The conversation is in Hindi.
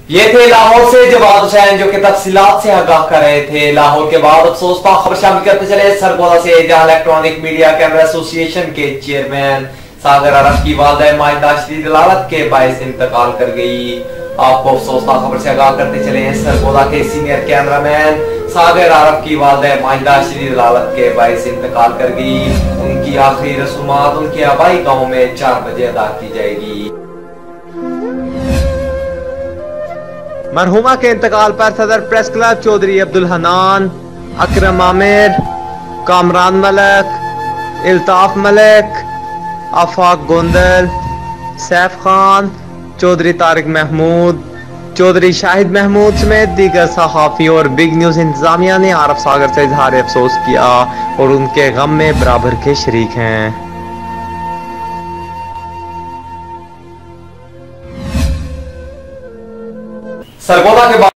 ये थे लाहौर से जवाद हुसैन जो कि तफसीलात से आगाह कर रहे थे। लाहौर के बाद अफसोस का खबर शामिल करते चले सरगोदा से, जहां इलेक्ट्रॉनिक मीडिया कैमरा एसोसिएशन के चेयरमैन सागर अरफ की वालदा माहिदा शदीद हलालत के बायस इंतकाल कर गई। आपको अफसोस का खबर से आगाह करते चले हैं, सरगोदा के सीनियर कैमरामैन सागर अरफ की वालदा माहिदा शदीद हलालत के बायस इंतकाल कर गई। उनकी आखिरी रसूमात उनके आबाई गाँव में 4 बजे अदा की जाएगी। मरहुमा के इंतकाल पर सदर प्रेस क्लब चौधरी अब्दुल हनान, अकरम आमिर, कामरान मलक, इल्ताफ मलिक, आफाक गोंदल, सैफ खान, चौधरी तारिक महमूद, चौधरी शाहिद महमूद समेत दीगर सहाफ़ी और बिग न्यूज इंतजामिया ने आरफ सागर से इजहार अफसोस किया और उनके गम में बराबर के शरीक हैं। सरगोदा के